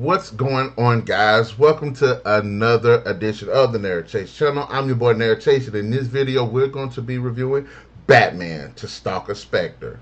What's going on, guys? Welcome to another edition of the NarikChase channel. I'm your boy NarikChase, and in this video we're going to be reviewing Batman to Stalk a Specter.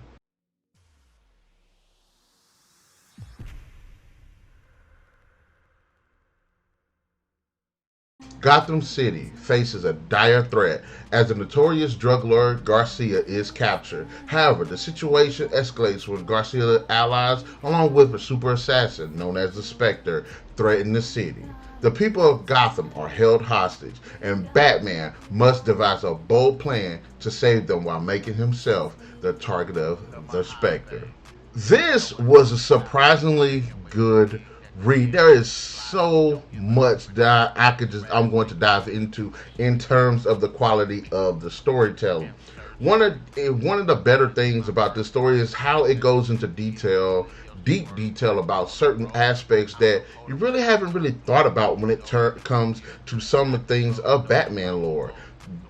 Gotham City faces a dire threat as the notorious drug lord Garcia is captured. However, the situation escalates when Garcia's allies, along with a super assassin known as the Specter, threaten the city. The people of Gotham are held hostage, and Batman must devise a bold plan to save them while making himself the target of the Specter. This was a surprisingly good read. There is so much that I'm going to dive into in terms of the quality of the storytelling. One of the better things about this story is how it goes into deep detail about certain aspects that you really haven't really thought about when it comes to some of the things of Batman lore.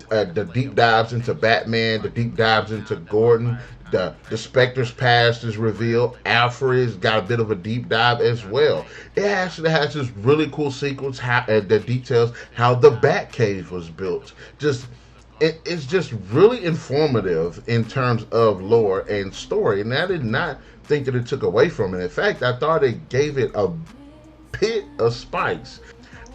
The deep dives into Batman, the deep dives into Gordon, the Spectre's past is revealed. Alfred's got a bit of a deep dive as well. It actually has this really cool sequence that details how the Batcave was built. It's just really informative in terms of lore and story, and I did not think that it took away from it. In fact, I thought it gave it a bit of spice.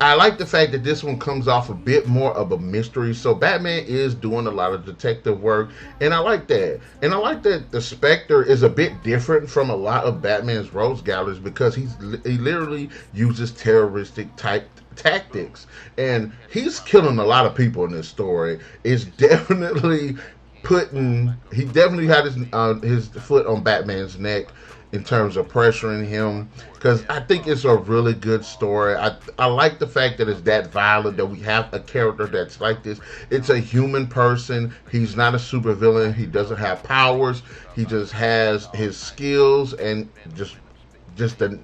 I like the fact that this one comes off a bit more of a mystery. So Batman is doing a lot of detective work, and I like that. And I like that the Spectre is a bit different from a lot of Batman's rogues galleries because he literally uses terroristic type tactics, and he's killing a lot of people in this story. It's definitely he definitely had his foot on Batman's neck in terms of pressuring him, because I think it's a really good story. I like the fact that it's that violent, that we have a character that's like this. It's a human person. He's not a supervillain. He doesn't have powers. He just has his skills and just the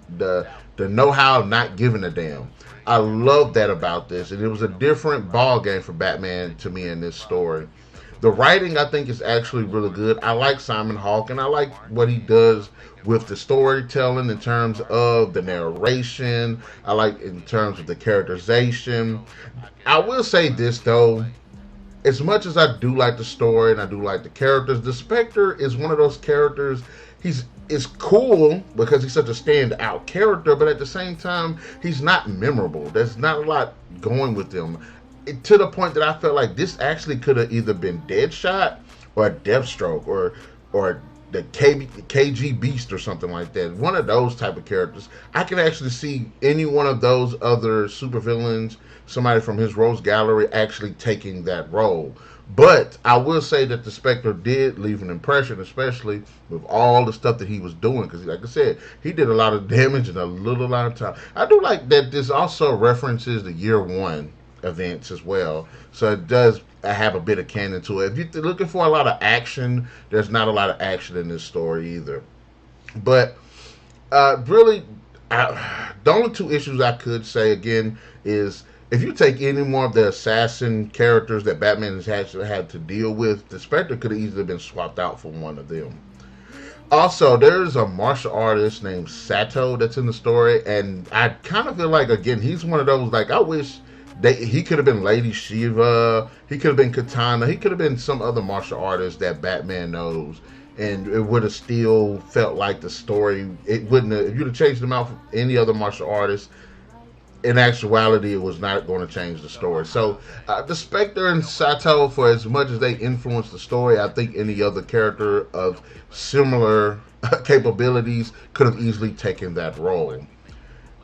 know-how of not giving a damn. I love that about this, and it was a different ball game for Batman to me in this story. The writing, I think, is actually really good. I like Simon Hawke, and I like what he does with the storytelling in terms of the narration. I like in terms of the characterization. I will say this, though. As much as I do like the story and I do like the characters, the Spectre is one of those characters. It's cool because he's such a standout character, but at the same time, he's not memorable. There's not a lot going with him. To the point that I felt like this actually could have either been Deadshot or Deathstroke or the KG Beast or something like that. One of those type of characters. I can actually see any one of those other supervillains, somebody from his rogues gallery, actually taking that role. But I will say that the Spectre did leave an impression, especially with all the stuff that he was doing. Because, like I said, he did a lot of damage in a little amount of time. I do like that this also references the Year One events as well, so it does have a bit of canon to it. If you're looking for a lot of action, there's not a lot of action in this story either. But really, the only two issues I could say again is if you take any more of the assassin characters that Batman has actually had to deal with, the Spectre could have easily been swapped out for one of them. Also, there's a martial artist named Sato that's in the story, and I kind of feel like, again, he's one of those, like, I wish he could have been Lady Shiva, he could have been Katana, he could have been some other martial artist that Batman knows, and it would have still felt like the story. It wouldn't have, if you'd have changed him out for any other martial artist, in actuality, it was not going to change the story. So, the Spectre and Sato, for as much as they influence the story, I think any other character of similar capabilities could have easily taken that role.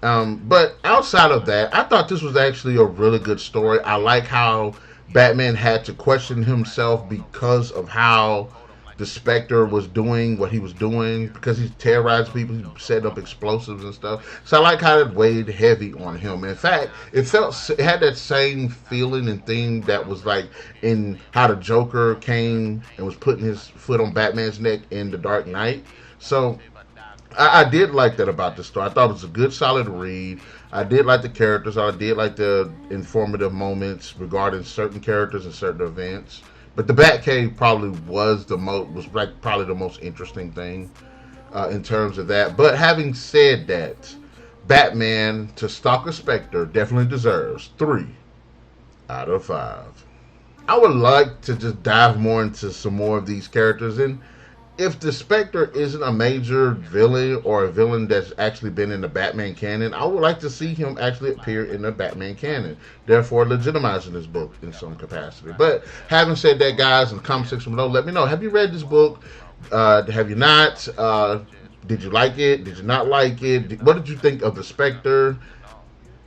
But outside of that, I thought this was actually a really good story. I like how Batman had to question himself because of how the Spectre was doing what he was doing, because he's terrorizing people, he's setting up explosives and stuff. So I like how it weighed heavy on him. In fact, it had that same feeling and theme that was like in how the Joker came and was putting his foot on Batman's neck in The Dark Knight. So I did like that about the story. I thought it was a good, solid read. I did like the characters. I did like the informative moments regarding certain characters and certain events. But the Batcave probably was probably the most interesting thing in terms of that. But having said that, Batman to Stalker Specter definitely deserves 3 out of 5. I would like to just dive more into some more of these characters. And if the Spectre isn't a major villain or a villain that's actually been in the Batman canon, I would like to see him actually appear in the Batman canon, therefore legitimizing this book in some capacity. But having said that, guys, in the comment section below, let me know. Have you read this book? Have you not? Did you like it? Did you not like it? What did you think of the Spectre?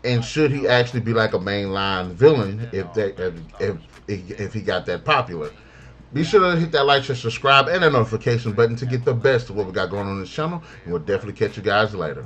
And should he actually be like a mainline villain if he got that popular? Be sure to hit that like, share, subscribe, and that notification button to get the best of what we got going on this channel. And we'll definitely catch you guys later.